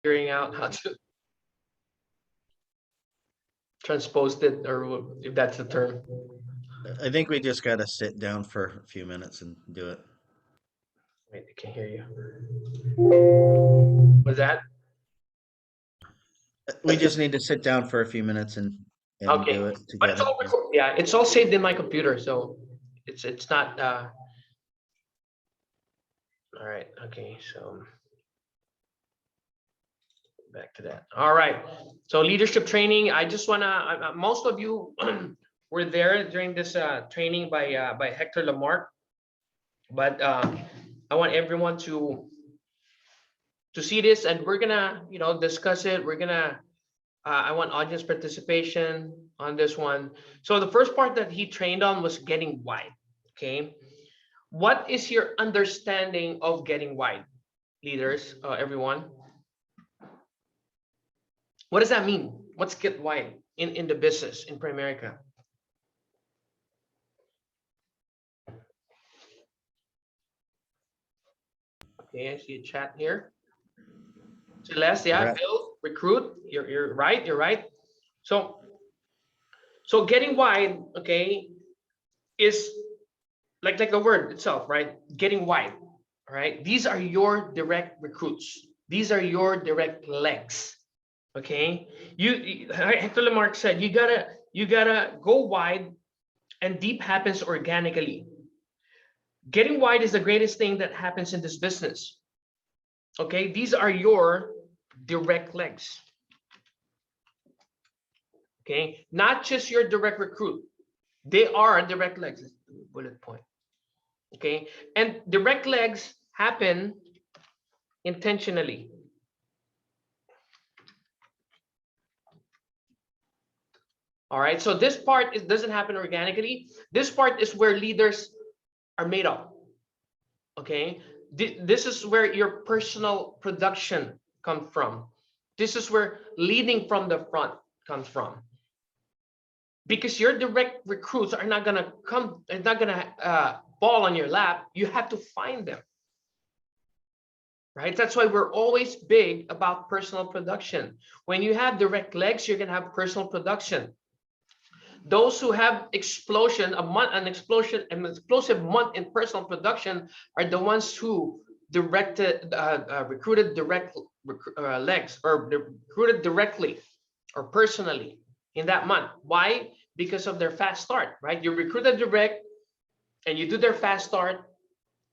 figuring out how to transpose it, or if that's the term. I think we just gotta sit down for a few minutes and do it. Wait, I can't hear you. Was that We just need to sit down for a few minutes and okay? do it But it's together. all yeah, it's all saved in my computer, so it's not. All right. Okay. So back to that. All right. So leadership training. I just wanna. Most of you were there during this training by Hector Lamarck, but I want everyone to see this, and we're gonna discuss it. We're gonna. I want audience participation on this one. So the first part that he trained on was getting wide. Okay. What is your understanding of getting wide, leaders? Everyone. What does that mean? What's get wide in the business in Primerica? Okay, I see a chat here. Celeste, yeah, Correct. build, recruit. You're right. You're right. So getting wide, okay, is like the word itself, right? Getting wide. All right. These are your direct recruits. These are your direct legs. Okay. Hector Lamarck said you gotta go wide, and deep happens organically. Getting wide is the greatest thing that happens in this business. Okay, these are your direct legs. Okay, not just your direct recruit. They are direct legs. Bullet point. Okay, and direct legs happen intentionally. All right, so this part doesn't happen organically. This part is where leaders are made of. Okay, this is where your personal production comes from. This is where leading from the front comes from, because your direct recruits are not gonna come. It's not gonna fall on your lap. You have to find them, right? That's why we're always big about personal production. When you have direct legs, you're gonna have personal production. Those who have an explosive month in personal production are the ones who recruited direct legs, or recruited directly or personally in that month. Why? Because of their fast start, right? You recruited direct and you do their fast start.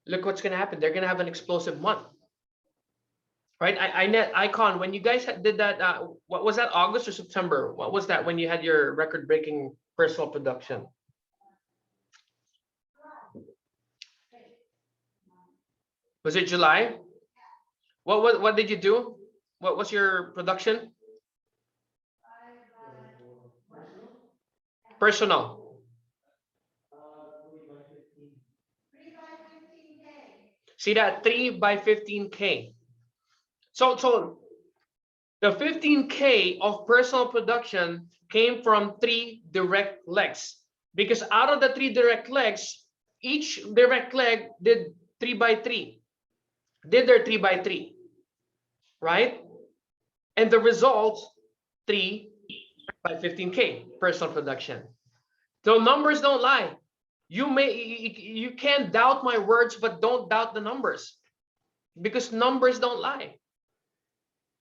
Look what's going to happen. They're going to have an explosive month, right? I net icon, when you guys did that, what was that, August or September? What was that when you had your record breaking personal production? Was it July? What did you do? What was your production? Personal. See that 3 by 15K. So the 15K of personal production came from 3 direct legs, because out of the 3 direct legs, each direct leg did 3 by 3, did their 3 by 3, right? And the result, 3 by 15K personal production. So numbers don't lie. You can doubt my words, but don't doubt the numbers, because numbers don't lie.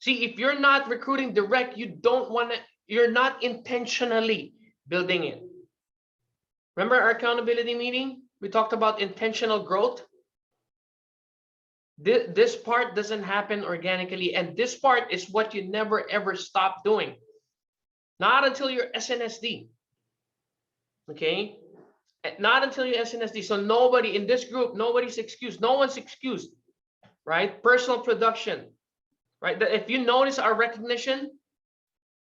See, if you're not recruiting direct, you're not intentionally building it. Remember our accountability meeting? We talked about intentional growth. This part doesn't happen organically, and this part is what you never ever stop doing. Not until you're SNSD. Okay? Not until you're SNSD. So nobody in this group, nobody's excused. No one's excused, right? Personal production, right? If you notice our recognition,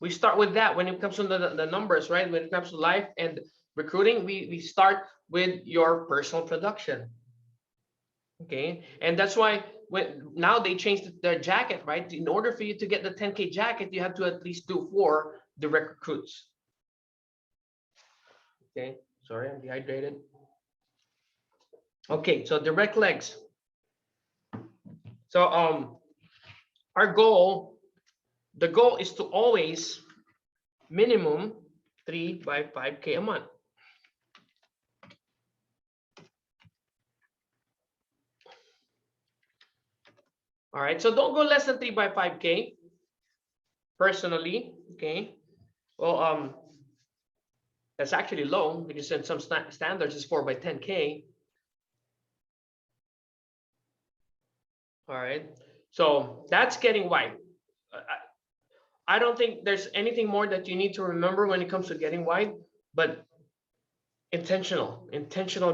we start with that when it comes to the numbers, right? When it comes to life and recruiting, we start with your personal production. Okay, and that's why now they changed their jacket, right? In order for you to get the 10K jacket, you have to at least do 4 direct recruits. Okay, sorry, I'm dehydrated. Okay, so direct legs. So our goal the goal is to always minimum 3 by 5K a month. All right, so don't go less than 3 by 5K personally. Okay, well, that's actually low because in some standards it's 4 by 10K. All right, so that's getting wide. I don't think there's anything more that you need to remember when it comes to getting wide, but intentional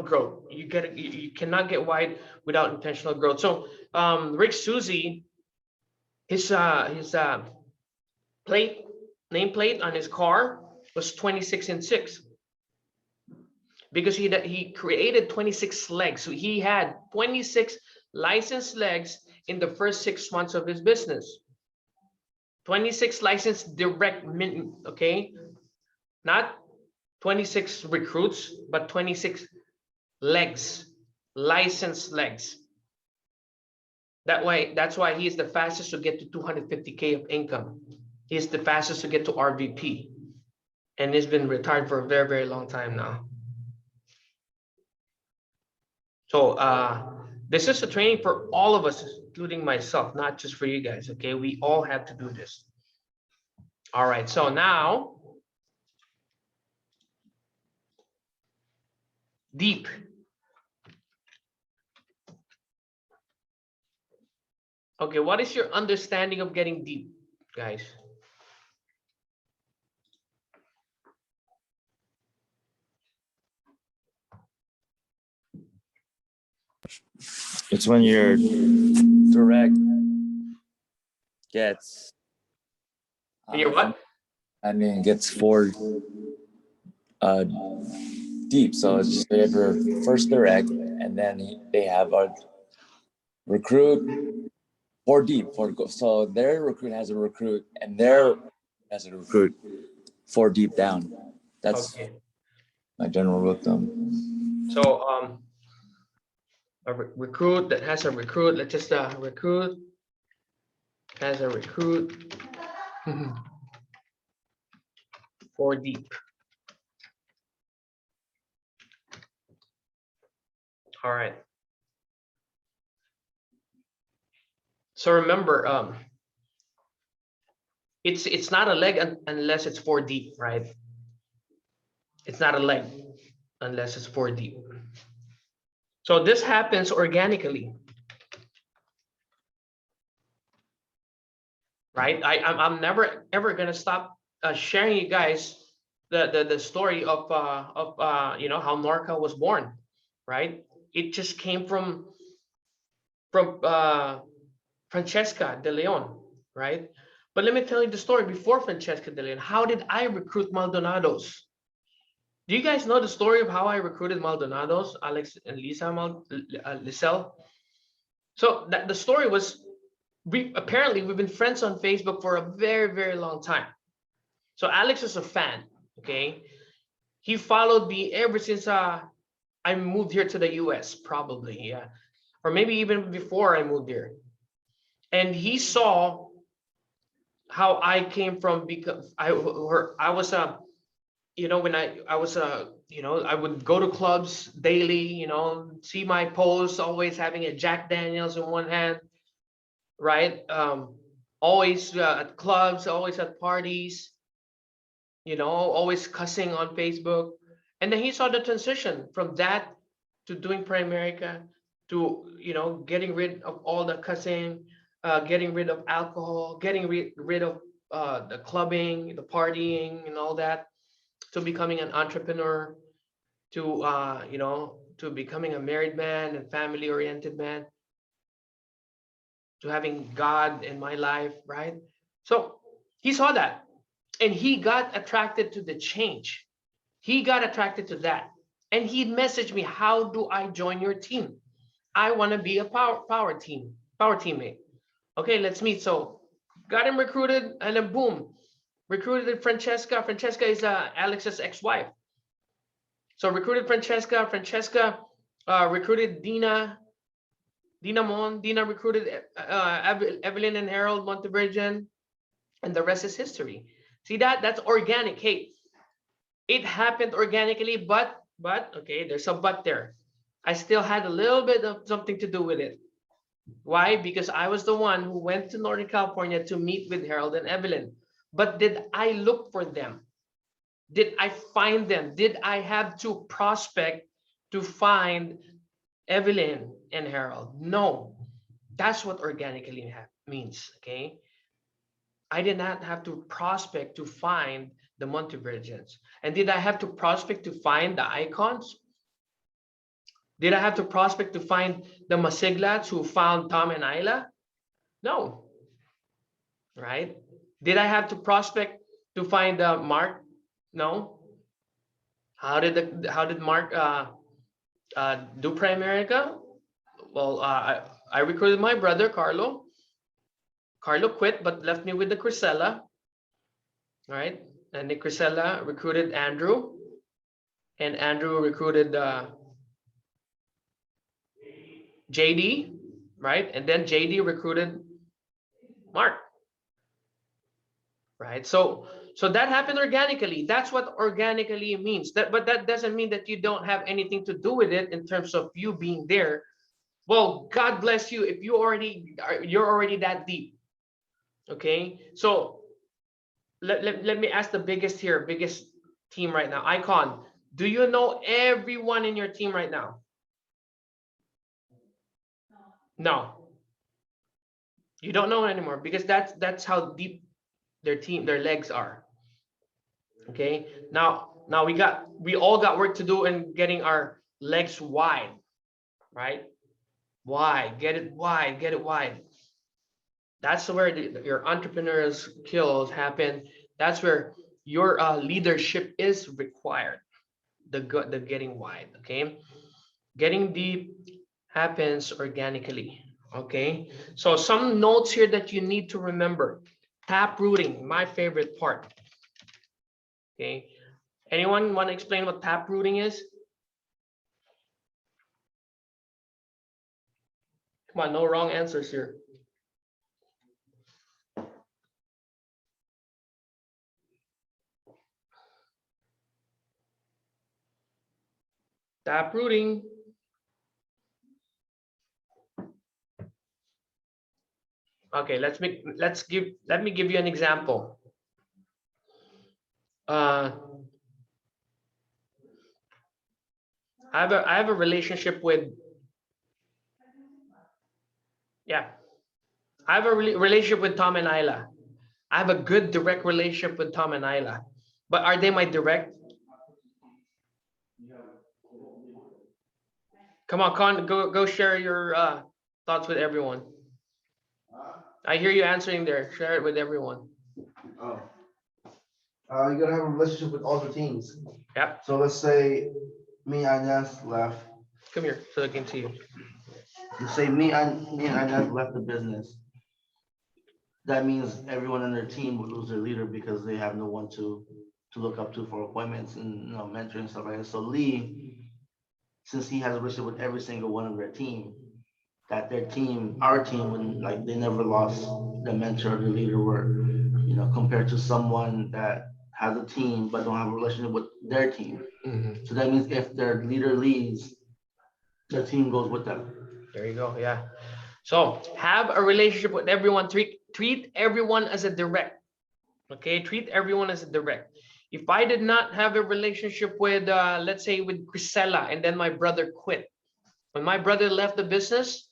growth. You cannot get wide without intentional growth. So Rick Susie, his nameplate on his car was 26'6" because he created 26 legs. So he had 26 licensed legs in the first 6 months of his business. 26 licensed direct, okay, not 26 recruits, but 26 legs, licensed legs. That's why he's the fastest to get to 250K of income. He's the fastest to get to RVP, and he's been retired for a very, very long time now. So this is a training for all of us, including myself, not just for you guys. Okay, we all have to do this. All right, so now deep. Okay, what is your understanding of getting deep, guys? It's when your direct gets. Your what? I mean, gets 4 deep. So it's just they have your first direct, and then they have a recruit 4 deep. So their recruit has a recruit, and their has a recruit 4 deep down. That's okay. My general rule of thumb. So a recruit that has a recruit, let's just recruit has a recruit 4 deep. All right. So remember, it's not a leg unless it's 4 deep, right? It's not a leg unless it's 4 deep. So this happens organically, right? I'm never ever gonna stop sharing you guys the story of you know how Norca was born, right? It just came from Francesca De Leon, right? But let me tell you the story before Francesca De Leon. How did I recruit Maldonados? Do you guys know the story of how I recruited Maldonados, Alex and Lisa Lisel? So the story was, apparently we've been friends on Facebook for a very, very long time. So Alex is a fan, okay? He followed me ever since I moved here to the US, probably, yeah. Or maybe even before I moved here. And he saw how I came from, because I was you know, when I was you know, I would go to clubs daily, you know, see my posts, always having a Jack Daniels in one hand, right? Always at clubs, always at parties, you know, always cussing on Facebook. And then he saw the transition from that to doing Primerica to, you know, getting rid of all the cussing, getting rid of alcohol, getting rid of the clubbing, the partying and all that, to becoming an entrepreneur, to you know, to becoming a married man and family oriented man, to having God in my life, right? So he saw that and he got attracted to the change. He got attracted to that. And he messaged me, how do I join your team? I want to be a power teammate. Okay, let's meet. So got him recruited, and then boom, recruited Francesca. Francesca is Alex's ex-wife. So recruited Francesca. Francesca recruited Dina Mon. Dina recruited Evelyn and Harold Montevirgin. and the rest is history. See that? That's organic. Hey, it happened organically, but okay, there's a but there. I still had a little bit of something to do with it. Why? Because I was the one who went to Northern California to meet with Harold and Evelyn. But did I look for them? Did I find them? Did I have to prospect to find Evelyn and Harold? No. That's what organically means, okay? I did not have to prospect to find the Montevirgins. And did I have to prospect to find the icons? Did I have to prospect to find the Masiglats who found Tom and Isla? No. Right? Did I have to prospect to find Mark? No. How did Mark do Primerica? Well, I recruited my brother Carlo. Carlo quit but left me with the Crisella. Right? And the Crisella recruited Andrew. And Andrew recruited JD, right? And then JD recruited Mark, right? So that happened organically. That's what organically means. But that doesn't mean that you don't have anything to do with it in terms of you being there. Well, God bless you if you're already that deep. Okay, so let me ask the biggest team right now. Icon, do you know everyone in your team right now? No, you don't know anymore because that's how deep their legs are. Okay, now we all got work to do in getting our legs wide, right? Wide, get it wide, get it wide. That's where your entrepreneurial skills happen. That's where your leadership is required. The getting wide, okay? Getting deep happens organically, okay? So some notes here that you need to remember. Tap rooting, my favorite part. Okay, anyone want to explain what tap rooting is? Come on, no wrong answers here. Tap rooting. Okay, let me give you an example. I have a relationship with, yeah, I have a relationship with Tom and Isla. I have a good direct relationship with Tom and Isla, but are they my direct? Come on, Con, go share your thoughts with everyone. I hear you answering there. Share it with everyone. Oh. You gotta have a relationship with all the teams. Yep. So let's say me and Inez left. Come here so I can see you. You say me and Inez left the business. That means everyone in their team would lose their leader because they have no one to look up to for appointments and mentoring and stuff like that. So Lee, since he has a relationship with every single one of their team, that their team, our team, when like they never lost the mentor or the leader, were compared to someone that has a team but don't have a relationship with their team. So that means if their leader leaves, the team goes with them. There you go. Yeah. So have a relationship with everyone. Treat everyone as a direct. Okay. Treat everyone as a direct. If I did not have a relationship with, let's say, with Crisella, and then my brother quit. When my brother left the business,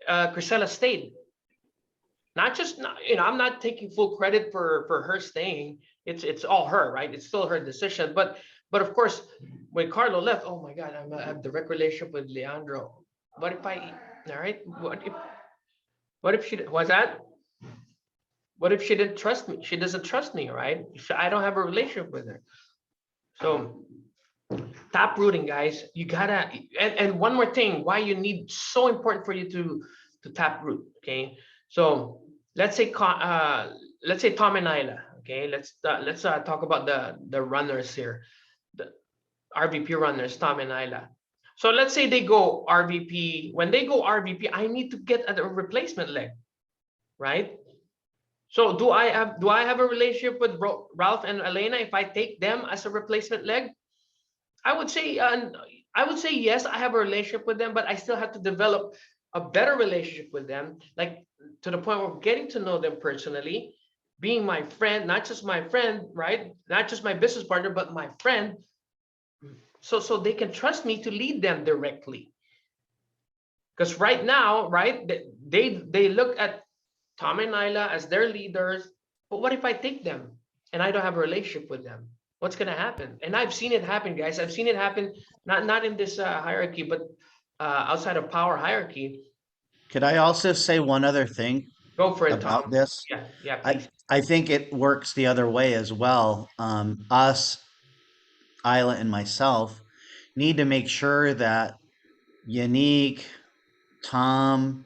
Crisella stayed. Not just, I'm not taking full credit for her staying. It's all her, right? It's still her decision. But of course, when Carlo left, oh my God, I have direct relationship with Leandro. What if all right? What if she, what's that? What if she didn't trust me? She doesn't trust me, right? I don't have a relationship with her. So tap rooting, guys. You gotta, and one more thing, why you need, so important for you to tap root, okay? So let's say Tom and Isla, okay? Let's talk about the runners here, the RVP runners, Tom and Isla. So let's say they go RVP. When they go RVP, I need to get a replacement leg, right? So do I have a relationship with Ralph and Elena if I take them as a replacement leg? I would say yes, I have a relationship with them, but I still have to develop a better relationship with them, like to the point of getting to know them personally, being my friend, not just my friend, right? Not just my business partner, but my friend, so they can trust me to lead them directly. Because right now, right, they look at Tom and Nyla as their leaders, but what if I take them and I don't have a relationship with them? What's gonna happen? And I've seen it happen, guys. I've seen it happen, not in this hierarchy, but outside of power hierarchy. Could I also say one other thing Go for it, about Tom. this? Yeah, yeah, I please. I think it works the other way as well. Us, Isla, and myself need to make sure that Unique, Tom,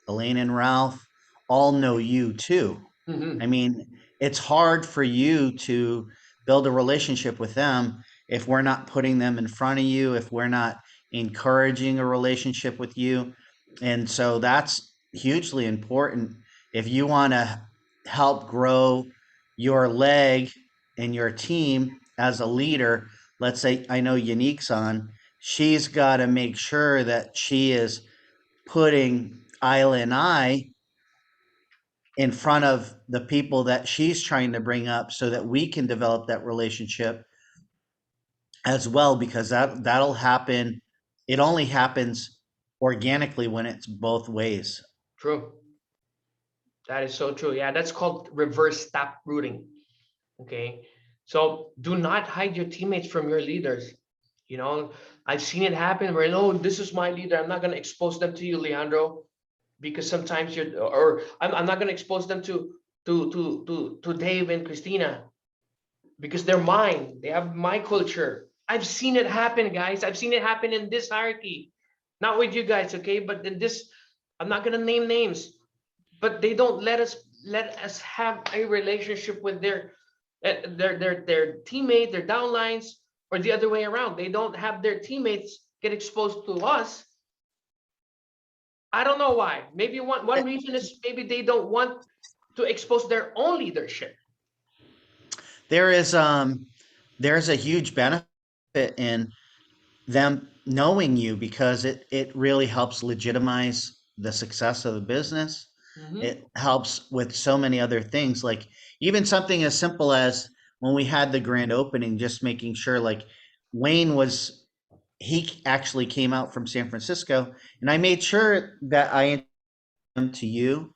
Elaine, and Ralph all know you too. I Hmm. mean, it's hard for you to build a relationship with them if we're not putting them in front of you, if we're not encouraging a relationship with you. And so that's hugely important. If you want to help grow your leg and your team as a leader, let's say I know Unique's on, she's got to make sure that she is putting Isla and I in front of the people that she's trying to bring up so that we can develop that relationship as well, because that'll happen. It only happens organically when it's both ways. True. That is so true. Yeah, that's called reverse tap rooting. Okay. So do not hide your teammates from your leaders. You know, I've seen it happen where, no, this is my leader. I'm not going to expose them to you, Leandro, because sometimes or I'm not going to expose them to Dave and Christina because they're mine. They have my culture. I've seen it happen, guys. I've seen it happen in this hierarchy, not with you guys, okay? But in this, I'm not going to name names, but they don't let us have a relationship with their teammate, their downlines, or the other way around. They don't have their teammates get exposed to us. I don't know why. Maybe one reason is maybe they don't want to expose their own leadership. There is there's a huge benefit in them knowing you because it really helps legitimize the success of the business. Mhm. It helps with so many other things, like even something as simple as when we had the grand opening, just making sure like Wayne was he actually came out from San Francisco, and I made sure that I introduced him to you,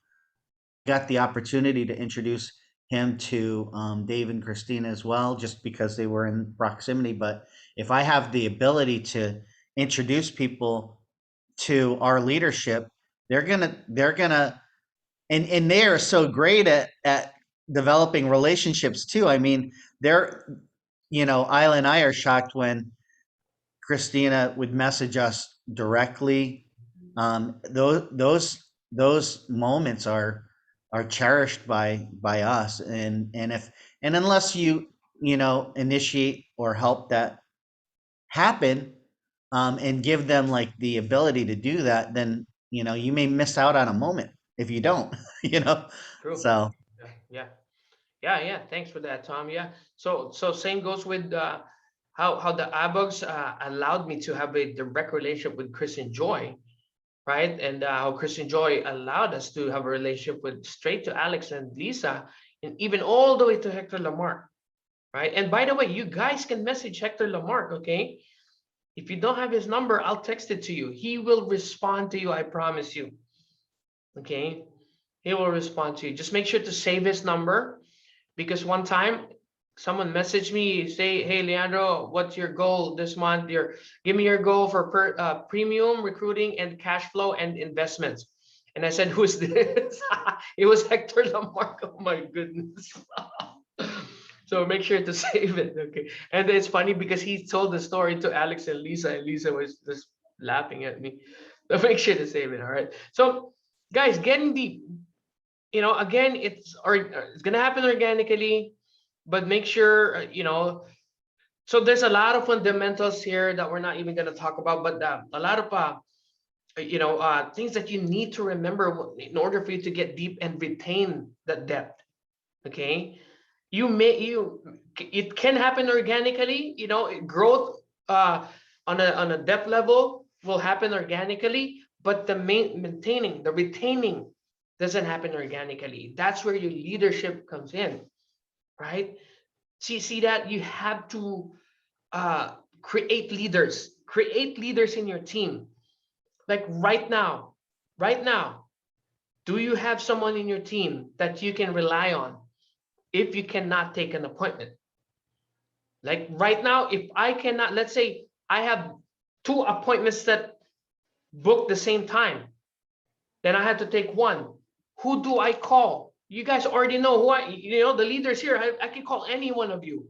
got the opportunity to introduce him to Dave and Christina as well, just because they were in proximity. But if I have the ability to introduce people to our leadership, they're gonna and they are so great at developing relationships too. I mean, they're Isla and I are shocked when Christina would message us directly. Those moments are cherished by us, and if and unless you initiate or help that happen, and give them like the ability to do that, then you may miss out on a moment if you don't. you know. True. So Yeah. Yeah. Thanks for that, Tom. Yeah. So same goes with how the Abugs allowed me to have a direct relationship with Chris and Joy, right? And how Chris and Joy allowed us to have a relationship with straight to Alex and Lisa, and even all the way to Hector Lamarck, right? And by the way, you guys can message Hector Lamarck, okay? If you don't have his number, I'll text it to you. He will respond to you, I promise you. Okay? He will respond to you. Just make sure to save his number, because one time someone messaged me, say, hey Leandro, what's your goal this month? Give me your goal for premium recruiting and cash flow and investments. And I said, who's this? It was Hector Lamarck. Oh my goodness. So make sure to save it. Okay. And it's funny because he told the story to Alex and Lisa was just laughing at me. So make sure to save it. All right. So guys, getting deep, again, it's gonna happen organically, but make sure, so there's a lot of fundamentals here that we're not even gonna talk about, but a lot of things that you need to remember in order for you to get deep and retain that depth. Okay, it can happen organically. You know, growth on a depth level will happen organically, but the maintaining, the retaining doesn't happen organically. That's where your leadership comes in, right? See that you have to create leaders in your team. Like right now, do you have someone in your team that you can rely on if you cannot take an appointment? Like right now, if I cannot, let's say I have 2 appointments that book the same time, then I have to take one. Who do I call? You guys already know who the leaders here. I can call any one of you.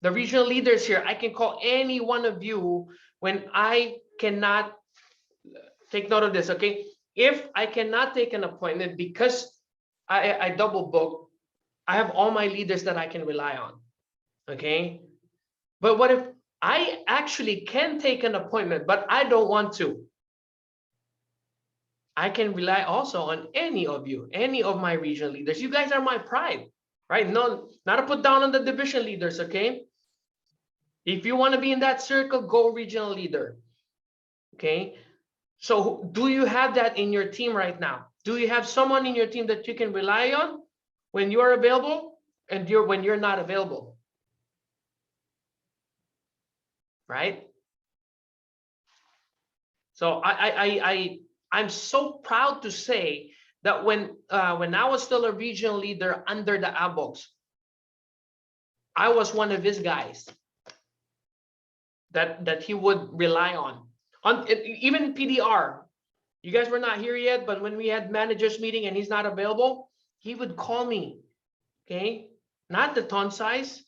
The regional leaders here, I can call any one of you when I cannot. Take note of this, okay? If I cannot take an appointment because I double book, I have all my leaders that I can rely on, okay? But what if I actually can take an appointment, but I don't want to? I can rely also on any of you, any of my regional leaders. You guys are my pride, right? No, not to put down on the division leaders, okay? If you want to be in that circle, go regional leader, okay? So do you have that in your team right now? Do you have someone in your team that you can rely on when you are available and when you're not available? Right? So I'm so proud to say that when I was still a regional leader under the ABOGs, I was one of his guys that he would rely on even PDR. You guys were not here yet, but when we had managers meeting and he's not available, he would call me. Okay, not the ton size.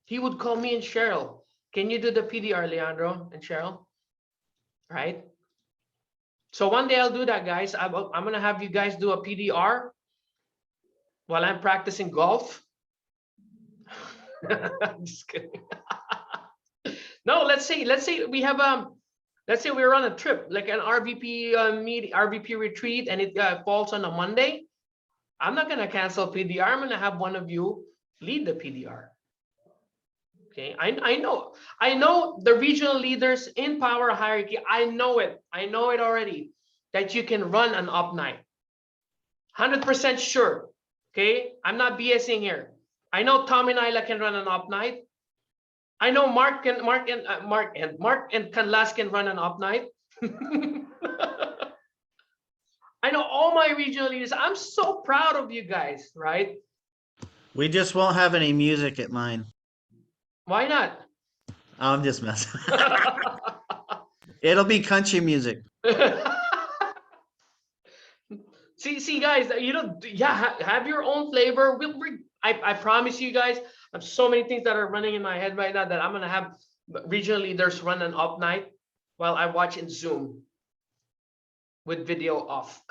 He would call me and Cheryl. Can you do the PDR, Leandro and Cheryl? Right. So one day I'll do that, guys. I'm gonna have you guys do a PDR while I'm practicing golf. I'm just kidding. No, let's say we have let's say we're on a trip, like an RVP RVP retreat, and it falls on a Monday. I'm not gonna cancel PDR. I'm gonna have one of you lead the PDR. Okay, I know the regional leaders in power hierarchy. I know it already that you can run an up night. 100% sure. Okay, I'm not BSing here. I know Tom and Isla can run an up night. I know Mark and Canlas can run an up night. I know all my regional leaders. I'm so proud of you guys, right? We just won't have any music at mine. Why not? I'm just messing. It'll be country music. See, guys, have your own flavor. I promise you guys, I have so many things that are running in my head right now that I'm gonna have regional leaders run an up night while I watch in Zoom with video off.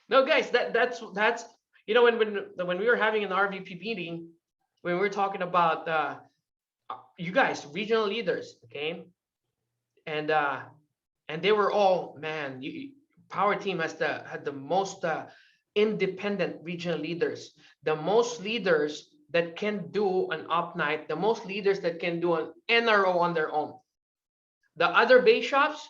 No, guys, that's when we were having an RVP meeting, when we were talking about you guys, regional leaders, okay, and they were all, man, Power Team had the most independent regional leaders, the most leaders that can do an up night, the most leaders that can do an NRO on their own. The other base shops,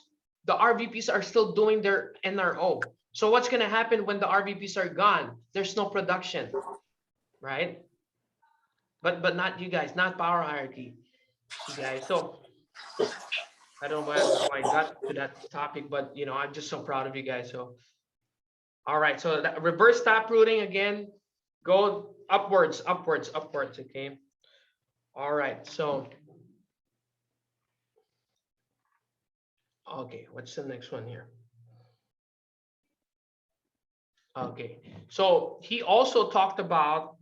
the RVPs are still doing their NRO. So what's going to happen when the RVPs are gone? There's no production, right? But not you guys, not power hierarchy, you guys. So I don't know how I got to that topic, but I'm just so proud of you guys. So, all right. So that reverse taprooting again, go upwards. Okay. All right. So, okay. What's the next one here? Okay. So he also talked about,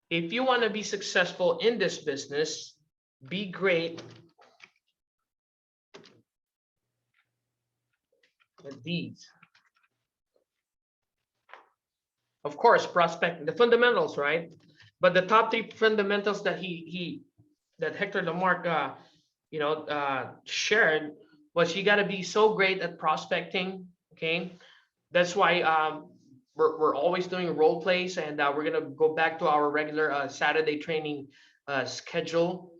if you want to be successful in this business, be great at these. Of course, prospecting, the fundamentals, right? But the top 3 fundamentals that that Hector Lamarck shared was, you got to be so great at prospecting. Okay, that's why we're always doing role plays, and we're gonna go back to our regular Saturday training schedule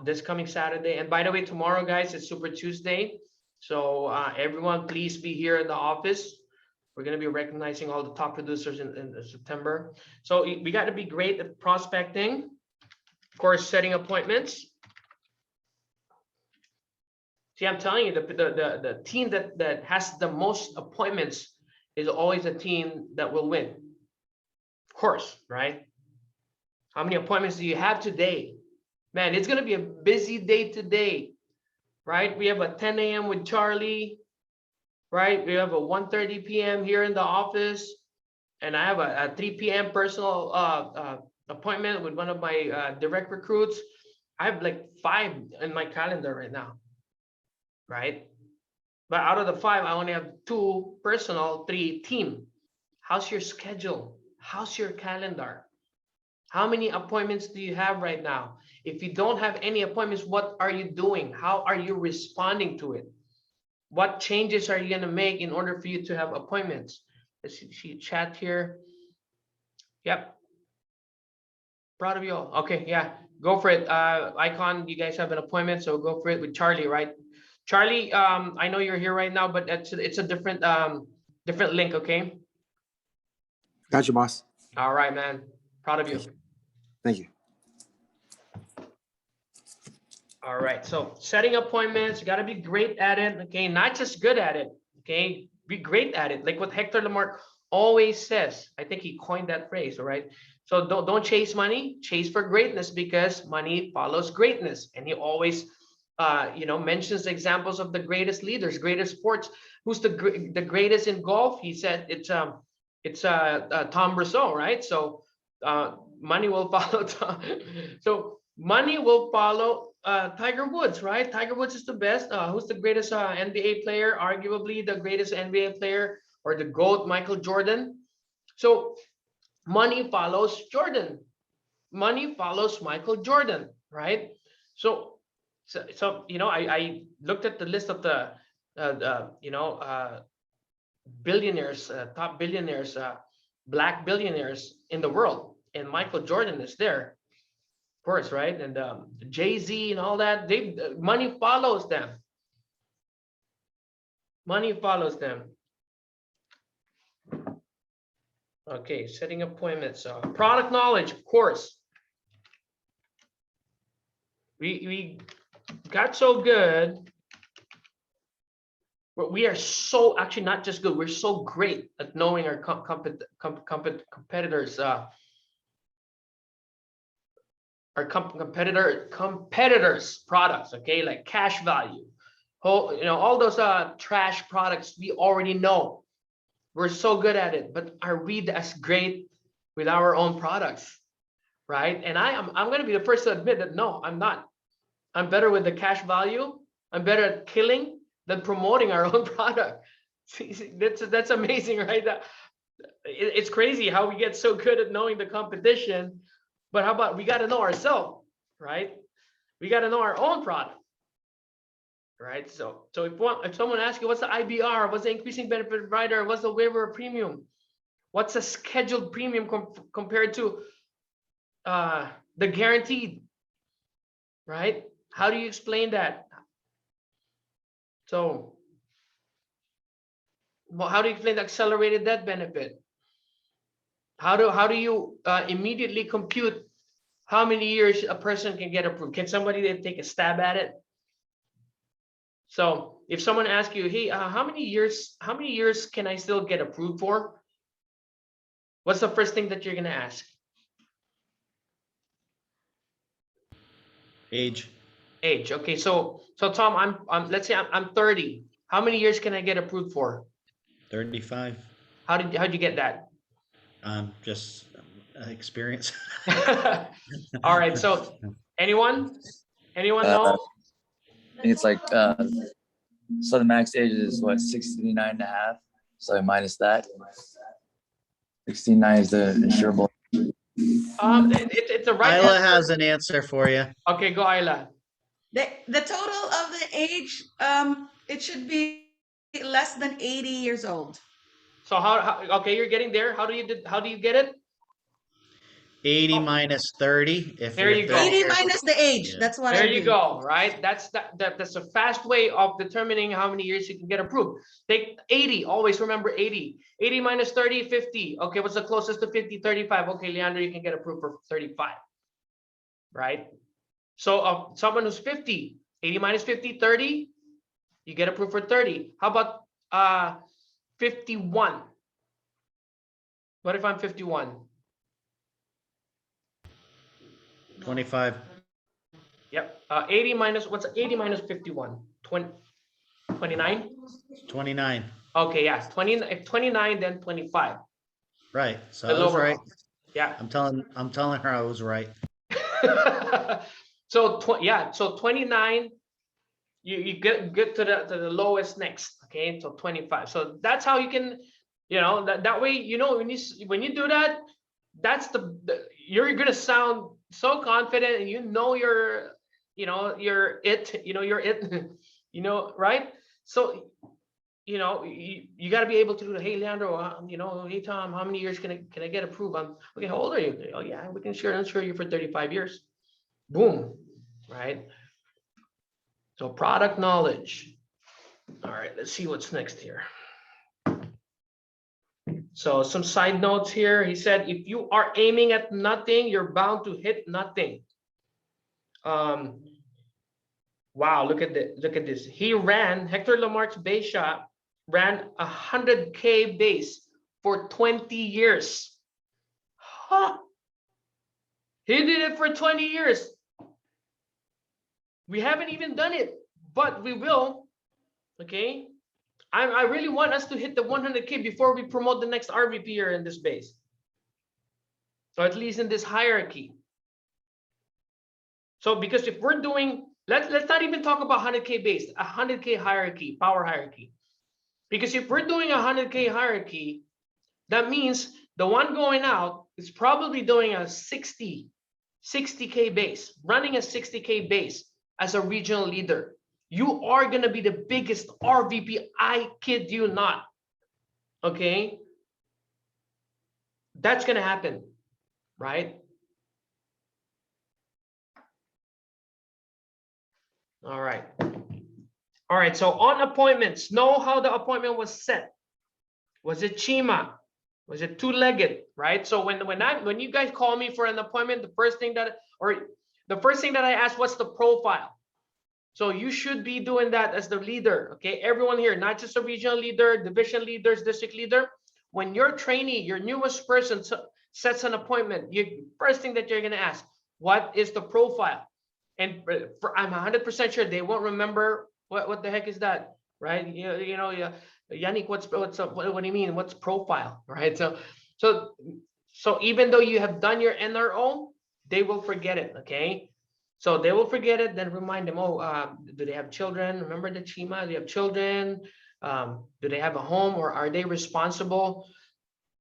this coming Saturday. And by the way, tomorrow, guys, it's Super Tuesday. So everyone, please be here in the office. We're going to be recognizing all the top producers in September. So we got to be great at prospecting, of course, setting appointments. See, I'm telling you, the team that has the most appointments is always a team that will win. Of course, right? How many appointments do you have today? Man, it's going to be a busy day today, right? We have a 10 a.m. with Charlie, right? We have a 1:30 p.m. here in the office, and I have a 3 p.m. personal appointment with one of my direct recruits. I have like 5 in my calendar right now, right? But out of the 5, I only have 2 personal, 3 team. How's your schedule? How's your calendar? How many appointments do you have right now? If you don't have any appointments, what are you doing? How are you responding to it? What changes are you going to make in order for you to have appointments? Let's see chat here. Yep. Proud of you all. Okay, yeah, go for it. Icon, you guys have an appointment, so go for it with Charlie, right? Charlie, I know you're here right now, but it's a different different link, okay? Got you, boss. All right, man. Proud of you. Thank you. All right, so setting appointments, you got to be great at it, okay? Not just good at it, okay? Be great at it, like what Hector Lamarck always says. I think he coined that phrase, all right? So don't chase money, chase for greatness, because money follows greatness. And he always, mentions examples of the greatest leaders, greatest sports. Who's the greatest in golf? He said it's Tom Brasseau, right? So money will follow Tom. So money will follow Tiger Woods, right? Tiger Woods is the best. Who's the greatest NBA player? Arguably the greatest NBA player, or the GOAT, Michael Jordan. So money follows Jordan. Money follows Michael Jordan, right? So I looked at the list of the billionaires, top billionaires, black billionaires in the world, and Michael Jordan is there. Course, right? And Jay-Z and all that, money follows them. Money follows them. Okay, setting appointments. Product knowledge, of course. We got so good. We are so, actually not just good, we're so great at knowing our competitors. Our competitors' products, okay, like cash value, all those trash products we already know. We're so good at it, but are we as great with our own products, right? And I'm going to be the first to admit that no, I'm not. I'm better with the cash value. I'm better at killing than promoting our own product. See, that's amazing, right? It's crazy how we get so good at knowing the competition. But how about we got to know ourselves, right? We got to know our own product, right? So if someone asks you, what's the IBR? What's the increasing benefit rider? What's the waiver of premium? What's a scheduled premium compared to the guaranteed, right? How do you explain that? So, well, how do you explain the accelerated death benefit? How do you immediately compute how many years a person can get approved? Can somebody then take a stab at it? So if someone asks you, hey, how many years can I still get approved for? What's the first thing that you're gonna ask? Age. Age. Okay, so Tom, let's say I'm 30. How many years can I get approved for? 35. How'd you get that? Just experience. All right, so anyone know? I think it's like so the max age is what, 69 and a half, so minus that 69 is the insurable. It's the right Isla answer. has an answer for you. Okay, go Isla. The total of the age, it should be less than 80 years old. So okay, you're getting there. How do you get it? 80 Oh. minus 30. If There you're you go. 30 80 years minus the age. Yeah. That's what There I you do. go, right? That's a fast way of determining how many years you can get approved. Take 80, always remember 80. 80 minus 30, 50. Okay, what's the closest to 50? 35. Okay, Leandro, you can get approved for 35, right? So someone who's 50, 80 minus 50, 30, you get approved for 30. How about 51? What if I'm 51? 25. Yep. 80 minus, what's 80 minus 51? 29? 29. Okay, yeah. 29, then 25. Right. So The I was lower right. one. Yeah. I'm telling her I was right. So so 29, you get to the lowest next. Okay, so 25. So that's how you can, that way, when you do that, that's you're gonna sound so confident, and you're it, right? So you got to be able to do the, hey Leandro, hey Tom, how many years can I get approved? Okay, how old are you? Oh yeah, we can insure you for 35 years. Boom, right? So product knowledge. All right, let's see what's next here. So some side notes here. He said, if you are aiming at nothing, you're bound to hit nothing. Wow, look at this. Hector Lamarck's base shot ran 100K base for 20 years. Huh. He did it for 20 years. We haven't even done it, but we will. Okay. I really want us to hit the 100K before we promote the next RVP here in this base. Or at least in this hierarchy. So because if we're doing, let's not even talk about 100K base, 100K hierarchy, power hierarchy. Because if we're doing a 100K hierarchy, that means the one going out is probably doing a 60K base, running a 60K base as a regional leader. You are going to be the biggest RVP. I kid you not. Okay. That's going to happen, right? All right. All right. So on appointments, know how the appointment was set. Was it Chima? Was it two-legged? Right. So when you guys call me for an appointment, the first thing that I ask, what's the profile? So you should be doing that as the leader. Okay. Everyone here, not just a regional leader, division leaders, district leader. When your trainee, your newest person sets an appointment, first thing that you're going to ask, what is the profile? And I'm 100% sure they won't remember what the heck is that, right? Yannick, what do you mean? What's profile, right? So even though you have done your NRO, they will forget it. Okay, so they will forget it. Then remind them, do they have children? Remember the Chima? Do they have children? Do they have a home, or are they responsible?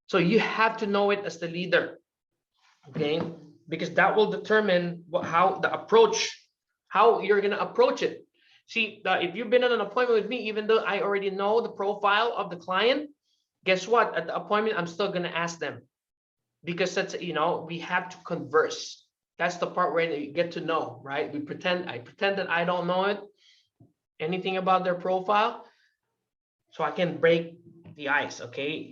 So you have to know it as the leader, okay? Because that will determine how you're going to approach it. See, if you've been on an appointment with me, even though I already know the profile of the client, guess what? At the appointment, I'm still going to ask them, because that's, we have to converse. That's the part where you get to know, right? I pretend that I don't know anything about their profile, so I can break the ice, okay?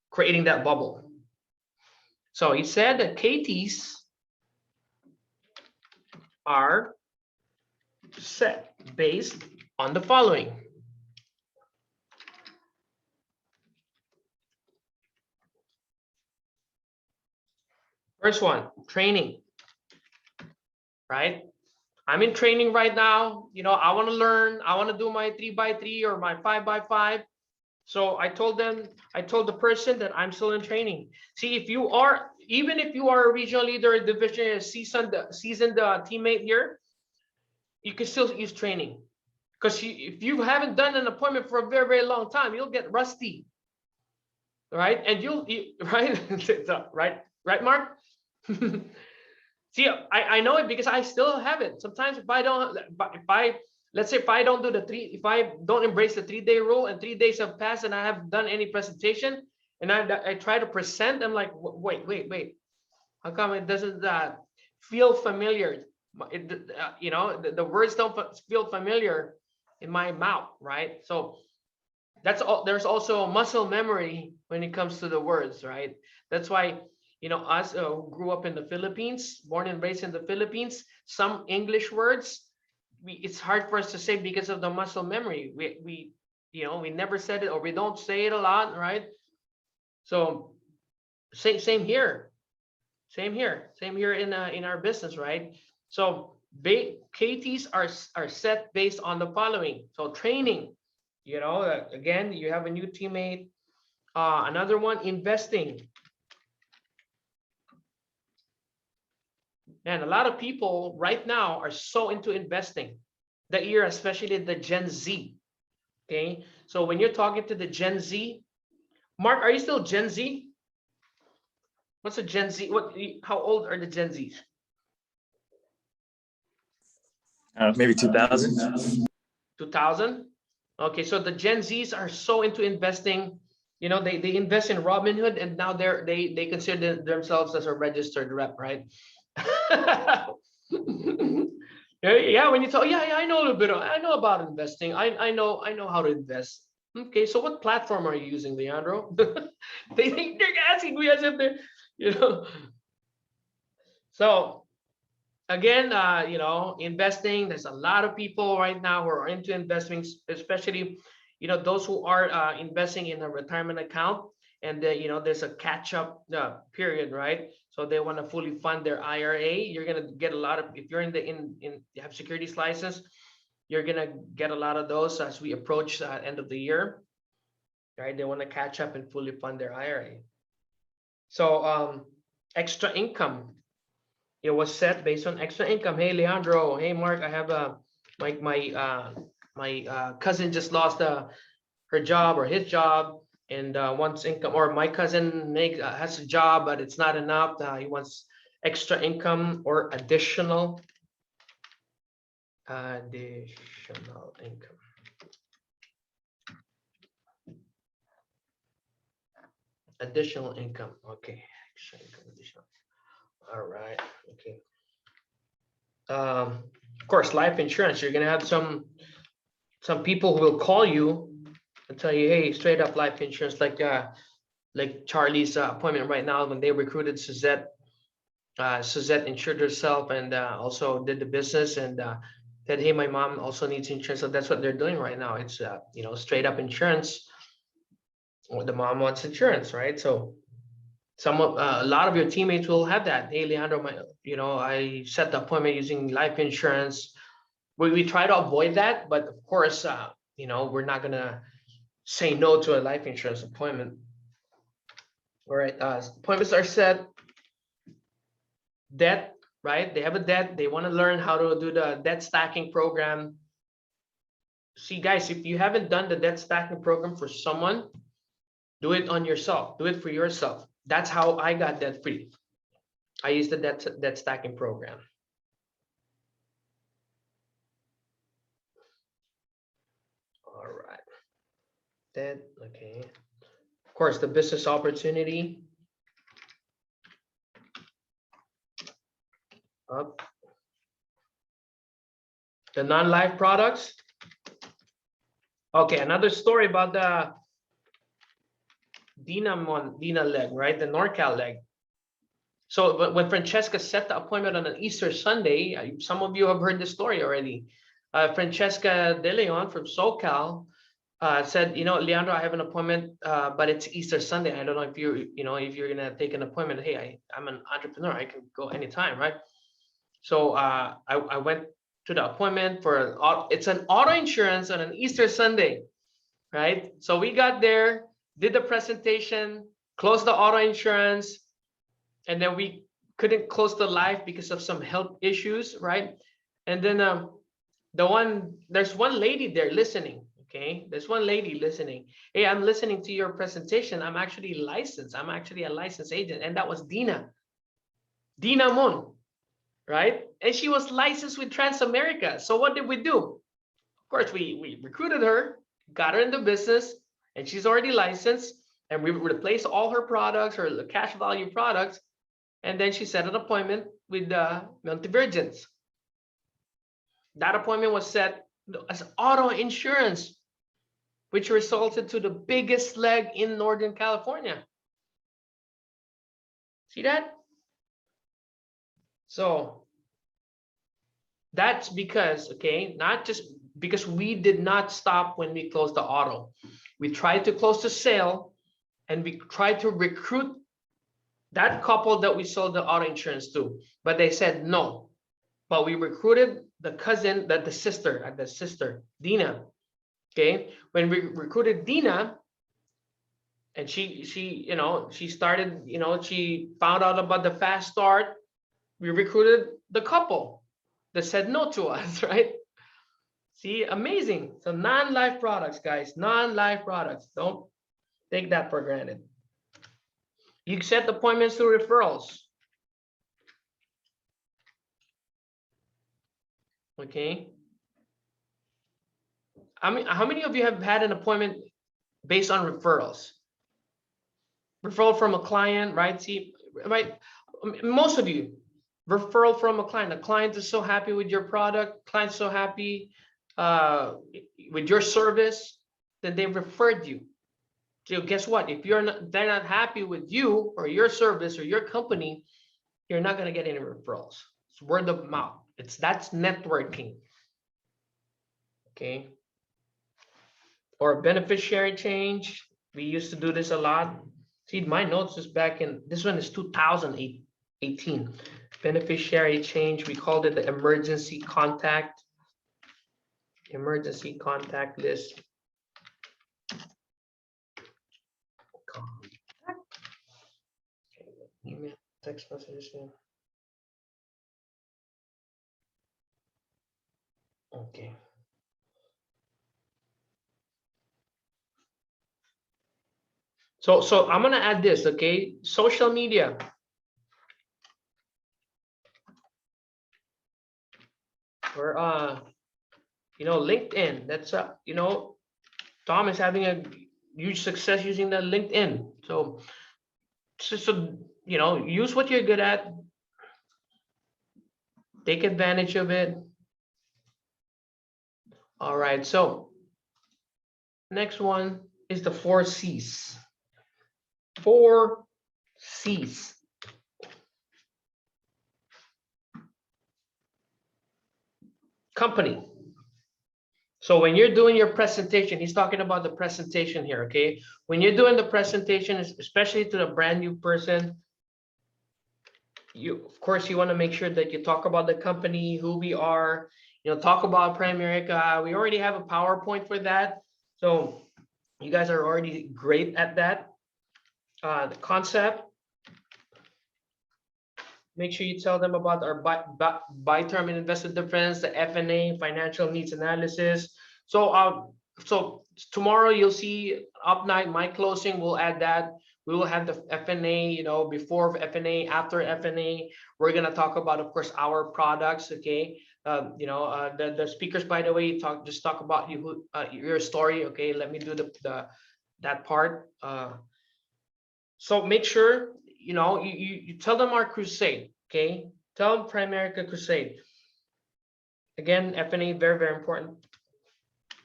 Creating that bubble. So he said that KTs are set based on the following. First one, training, right? I'm in training right now. I want to learn. I want to do my 3x3 or my 5x5. So I told the person that I'm still in training. See, even if you are a regional leader, a division, a seasoned teammate here, you can still use training. Because if you haven't done an appointment for a very, very long time, you'll get rusty, right? And right, right, Mark? See, I know it because I still have it. Sometimes if let's say if I don't do if I don't embrace the 3-day rule and 3 days have passed and I haven't done any presentation and I try to present, I'm like, wait, how come it doesn't feel familiar? The words don't feel familiar in my mouth, right? So that's all. There's also muscle memory when it comes to the words, right? That's why, us who grew up in the Philippines, born and raised in the Philippines, some English words, it's hard for us to say because of the muscle memory. We never said it, or we don't say it a lot, right? So same here. Same here in our business, right? So KTs are set based on the following. So training, again, you have a new teammate. Another one, investing. And a lot of people right now are so into investing. The era, especially the Gen Z. Okay, so when you're talking to the Gen Z, Mark, are you still Gen Z? What's a Gen Z? How old are the Gen Zs? Maybe 2000. 2000. Okay, so the Gen Zs are so into investing. They invest in Robinhood, and now they consider themselves as a registered rep, right? Yeah, when you talk, yeah, I know a little bit. I know about investing. I know how to invest. Okay, so what platform are you using, Leandro? They're asking me as if they're. So again, investing. There's a lot of people right now who are into investing, especially, those who are investing in a retirement account, and there's a catch-up period, right? So they want to fully fund their IRA. You're gonna get a lot of, if you're you have securities license, you're gonna get a lot of those as we approach end of the year, right? They want to catch up and fully fund their IRA. So extra income. It was set based on extra income. Hey, Leandro. Hey, Mark. I have my cousin just lost her job or his job, and wants income. Or my cousin has a job, but it's not enough. He wants extra income or additional income. Additional income. Okay. Extra income, additional. All right. Okay. Of course, life insurance. You're gonna have some people who will call you and tell you, hey, straight up life insurance, like Charlie's appointment right now when they recruited Suzette. Suzette insured herself and also did the business and said, hey, my mom also needs insurance. So that's what they're doing right now. It's straight up insurance. The mom wants insurance, right? So a lot of your teammates will have that. Hey, Leandro, I set the appointment using life insurance. We try to avoid that, but of course, we're not gonna say no to a life insurance appointment. All right, appointments are set. Debt, right? They have a debt. They want to learn how to do the debt stacking program. See, guys, if you haven't done the debt stacking program for someone, do it on yourself. Do it for yourself. That's how I got debt free. I used the debt stacking program. All right. Debt, okay. Of course, the business opportunity. Up. The non-life products. Okay, another story about the Dina leg, right? The NorCal leg. So when Francesca set the appointment on an Easter Sunday, some of you have heard this story already. Francesca De Leon from SoCal said, Leandro, I have an appointment, but it's Easter Sunday. I don't know if you're gonna take an appointment. Hey, I'm an entrepreneur. I can go anytime, right? So I went to the appointment for it's an auto insurance on an Easter Sunday, right? So we got there, did the presentation, closed the auto insurance, and then we couldn't close the life because of some health issues, right? And then there's one lady there listening. Okay, there's one lady listening. Hey, I'm listening to your presentation. I'm actually licensed. I'm actually a licensed agent, and that was Dina Mon, right? And she was licensed with Transamerica. So what did we do? course, we recruited her, got her in the business, and she's already licensed, and we replaced all her products, her cash value products, and then she set an appointment with Multivirgins. That appointment was set as auto insurance, which resulted to the biggest leg in Northern California. See that? So that's because, okay, not just because we did not stop when we closed the auto. We tried to close the sale, and we tried to recruit that couple that we sold the auto insurance to, but they said no. But we recruited the cousin, the sister, Dina. Okay, when we recruited Dina, and she started, she found out about the fast start. We recruited the couple that said no to us, right? See, amazing. So non-life products, guys, non-life products. Don't take that for granted. You set appointments through referrals. Okay. How many of you have had an appointment based on referrals? Referral from a client, right? See, right? Most of you, referral from a client. The client is so happy with your product. Client's so happy with your service that they referred you. So guess what? If they're not happy with you or your service or your company, you're not going to get any referrals. It's word of mouth. That's networking. Okay. Or beneficiary change. We used to do this a lot. See, my notes is back in, this one is 2018. Beneficiary change, we called it the emergency contact list. Email, text messages. Okay. So I'm gonna add this, okay? Social media. Or LinkedIn. That's Tom is having a huge success using the LinkedIn. So use what you're good at. Take advantage of it. All right, so next one is the 4 C's. 4 C's. Company. So when you're doing your presentation, he's talking about the presentation here, okay? When you're doing the presentation, especially to the brand new person, of course, you want to make sure that you talk about the company, who we are, talk about Primerica. We already have a PowerPoint for that. So you guys are already great at that. The concept. Make sure you tell them about our buy term and invested difference, the FNA, financial needs analysis. So tomorrow you'll see up night, my closing, we'll add that. We will have the FNA, before FNA, after FNA. We're gonna talk about, of course, our products. Okay, the speakers, by the way, just talk about your story. Okay, let me do that part. So make sure you tell them our crusade. Okay, tell them Primerica Crusade. Again, FNA, very, very important.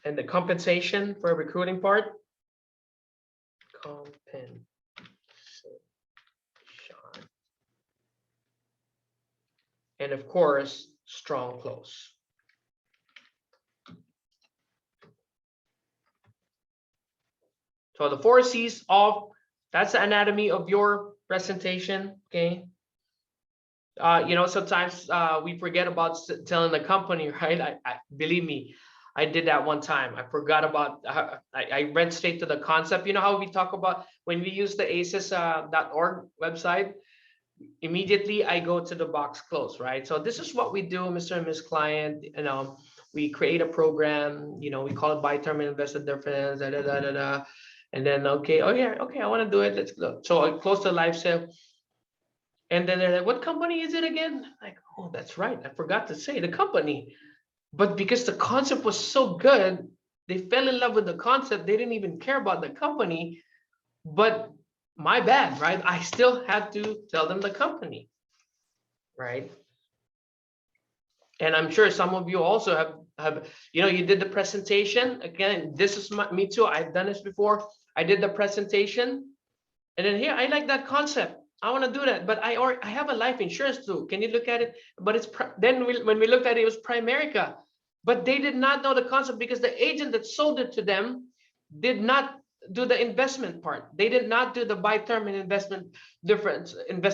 And the compensation for a recruiting part. Compensation. And of course, strong close. So the 4 C's that's the anatomy of your presentation. Okay. Sometimes we forget about telling the company, right? Believe me, I did that one time. I forgot about, I read straight to the concept. You know how we talk about when we use the ACES.org website, immediately I go to the box close, right? So this is what we do, Mr. and Ms. Client. We create a program, we call it buy term and invested difference, and then, okay, oh yeah, okay, I want to do it. Let's go. So I close the live sale. And then they're like, what company is it again? Like, oh, that's right. I forgot to say the company. But because the concept was so good, they fell in love with the concept. They didn't even care about the company. But my bad, right? I still had to tell them the company, right? And I'm sure some of you also have you did the presentation. Again, this is me too. I've done this before. I did the presentation, and then here I like that concept. I want to do that, but I have a life insurance too. Can you look at it? But it's when we looked at it, it was Primerica, but they did not know the concept because the agent that sold it to them did not do the investment part. They did not do the buy term and invest a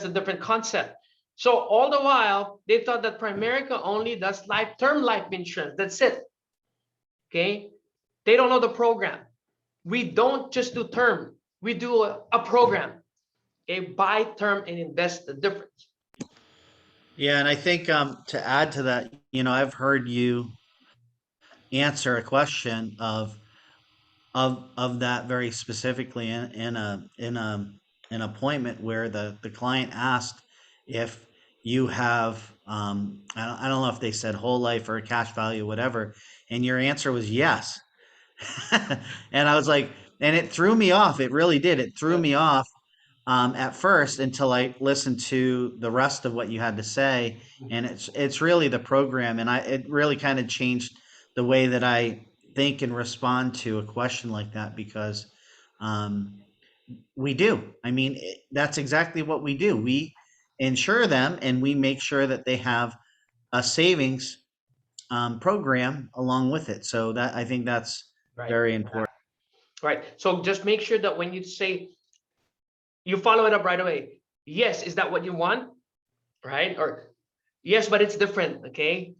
different concept. So all the while they thought that Primerica only does term life insurance. That's it. Okay, they don't know the program. We don't just do term. We do a program. Okay, buy term and invest the difference. Yeah, and I think to add to that, I've heard you answer a question of that very specifically in an appointment where the client asked if you have I don't know if they said whole life or cash value, whatever, and your answer was yes. And I was like, and it threw me off. It really did. It threw me off at first until I listened to the rest of what you had to say, and it's really the program, and it really kind of changed the way that I think and respond to a question like that because um, we do. I mean, that's exactly what we do. We insure them, and we make sure that they have a savings program along with it. So that I think that's Right. very important. Right. So just make sure that when you say, you follow it up right away. Yes, is that what you want? Right? Or yes, but it's different. Okay.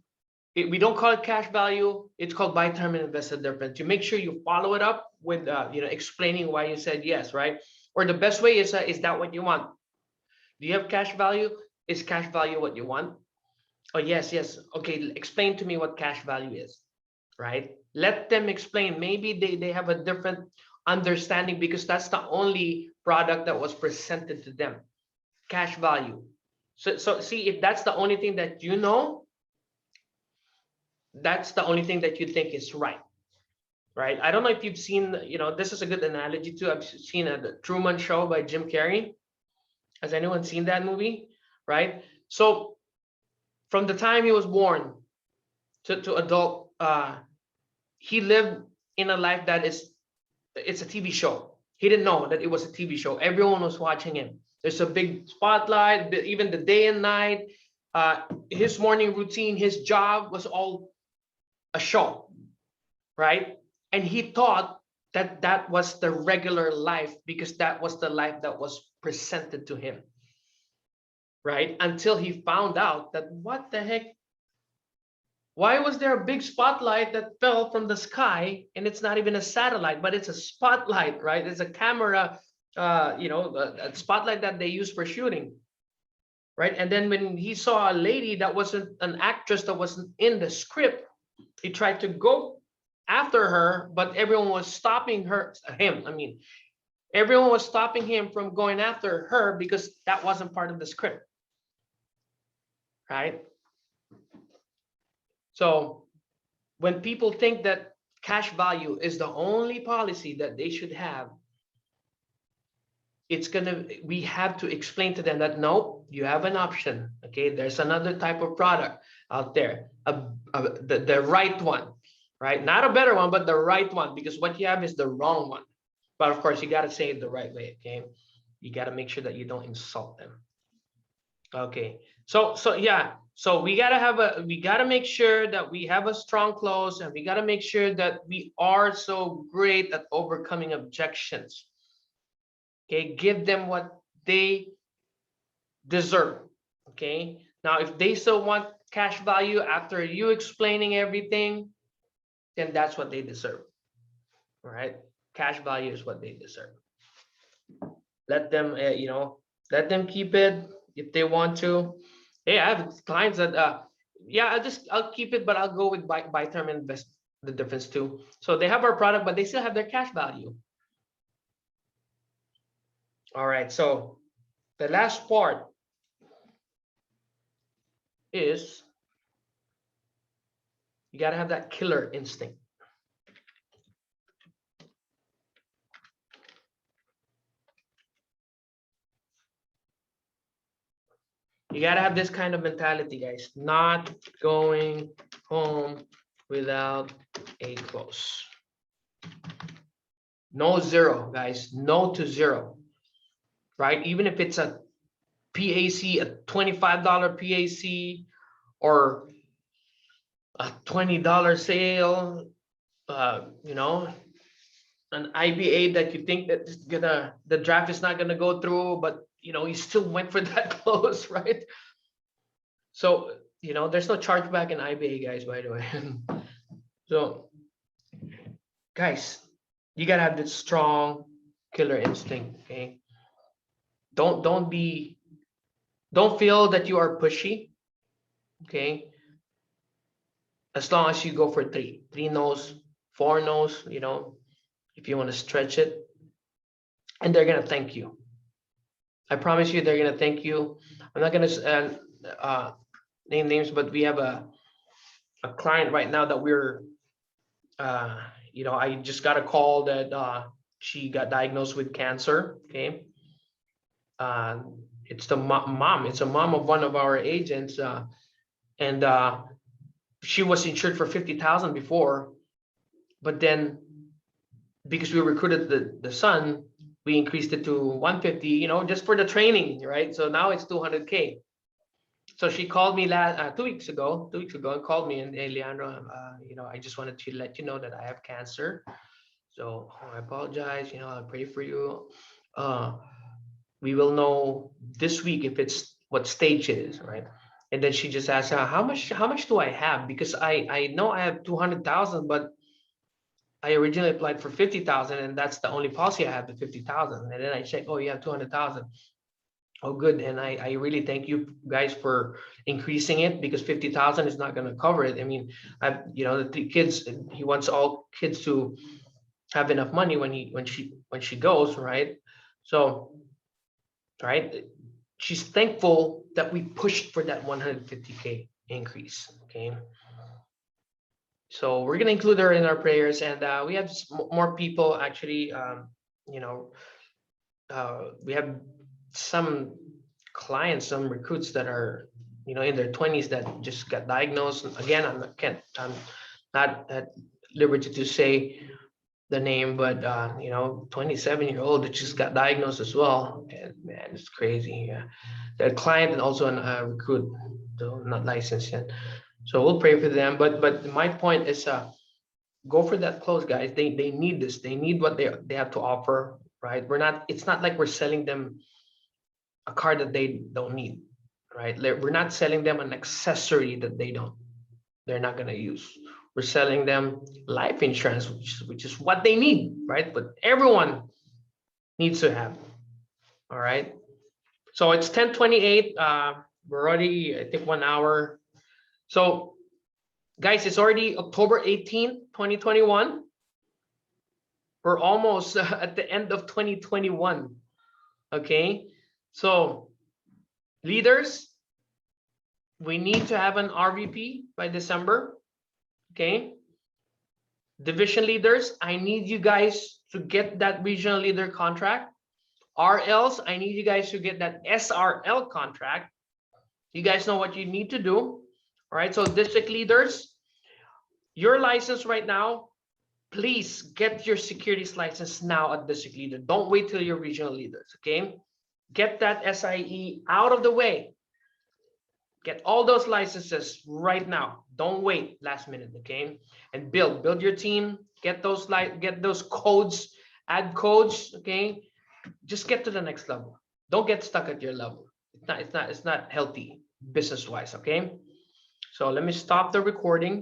We don't call it cash value. It's called buy term and invest the difference. To make sure you follow it up with explaining why you said yes, right? Or the best way is that what you want? Do you have cash value? Is cash value what you want? Oh, yes, yes. Okay, explain to me what cash value is, right? Let them explain. Maybe they have a different understanding because that's the only product that was presented to them. Cash value. So see, if that's the only thing that you know, that's the only thing that you think is right. Right. I don't know if you've seen, this is a good analogy too. I've seen the Truman Show by Jim Carrey. Has anyone seen that movie? Right. So from the time he was born to adult, he lived in a life that it's a TV show. He didn't know that it was a TV show. Everyone was watching him. There's a big spotlight, even the day and night. His morning routine, his job was all a show, right? And he thought that that was the regular life because that was the life that was presented to him, right? Until he found out that what the heck, why was there a big spotlight that fell from the sky and it's not even a satellite, but it's a spotlight, right? It's a camera, a spotlight that they use for shooting, right? And then when he saw a lady that wasn't an actress that wasn't in the script, he tried to go after her, but everyone was stopping everyone was stopping him from going after her because that wasn't part of the script, right? So when people think that cash value is the only policy that they should have, we have to explain to them that no, you have an option. Okay, there's another type of product out there, the right one, right? Not a better one, but the right one, because what you have is the wrong one. But of course, you got to say it the right way. Okay, you got to make sure that you don't insult them. Okay, so yeah, so we gotta make sure that we have a strong close, and we gotta make sure that we are so great at overcoming objections. Okay, give them what they deserve. Okay, now if they still want cash value after you explaining everything, then that's what they deserve. All right, cash value is what they deserve. Let them, let them keep it if they want to. Hey, I have clients that, yeah, I'll keep it, but I'll go with buy term and invest the difference too. So they have our product, but they still have their cash value. All right, so the last part is You gotta have that killer instinct. You gotta have this kind of mentality, guys. Not going home without a close. No zero, guys. No to zero. Right? Even if it's a PAC, a $25 PAC, or a $20 sale, you know, an IBA that you think that the draft is not gonna go through, but you know, you still went for that close, right? So, you know, there's no chargeback in IBA, guys, by the way. So, guys, you gotta have this strong killer instinct, okay? Don't feel that you are pushy, okay? As long as you go for three no's, 4 no's, you know, if you want to stretch it, and they're gonna thank you. I promise you, they're gonna thank you. I'm not gonna name names, but we have a client right now that we're, you know, I just got a call that she got diagnosed with cancer. Okay, it's the mom. It's a mom of one of our agents, and she was insured for 50,000 before, but then because we recruited the son, we increased it to 150, you know, just for the training, right? So now it's 200K. So she called me 2 weeks ago, and called me and, hey, Leandro, you know, I just wanted to let you know that I have cancer. So I apologize, you know, I'll pray for you. We will know this week if it's what stage it is, right? And then she just asked, how much do I have? Because I know I have 200,000, but I originally applied for 50,000, and that's the only policy I have, the 50,000. And then I check, oh, you have 200,000. Oh, good. And I really thank you guys for increasing it, because 50,000 is not going to cover it. I mean, you know, the kids, he wants all kids to have enough money when she goes, right? So, right, she's thankful that we pushed for that 150K increase. Okay. So we're gonna include her in our prayers, and we have more people actually. You know, we have some clients, some recruits that are, you know, in their 20s that just got diagnosed. Again, I'm not at liberty to say the name, but you know, 27-year-old that just got diagnosed as well. And man, it's crazy. Yeah, the client and also a recruit, though not licensed yet. So we'll pray for them. But my point is, go for that close, guys. They need this. They need what they have to offer, right? It's not like we're selling them a car that they don't need, right? We're not selling them an accessory that they're not gonna use. We're selling them life insurance, which is what they need, right? But everyone needs to have. All right. So it's 10:28. We're already, I think, 1 hour. So, guys, it's already October 18, 2021. We're almost at the end of 2021. Okay. So, leaders, we need to have an RVP by December. Okay. Division leaders, I need you guys to get that regional leader contract. RLs, I need you guys to get that SRL contract. You guys know what you need to do. All right, so district leaders, your license right now, please get your securities license now at district leader. Don't wait till your regional leaders, okay? Get that SIE out of the way. Get all those licenses right now. Don't wait last minute, okay? And build your team. Get those codes, add codes, okay? Just get to the next level. Don't get stuck at your level. It's not healthy business-wise, okay? So let me stop the recording.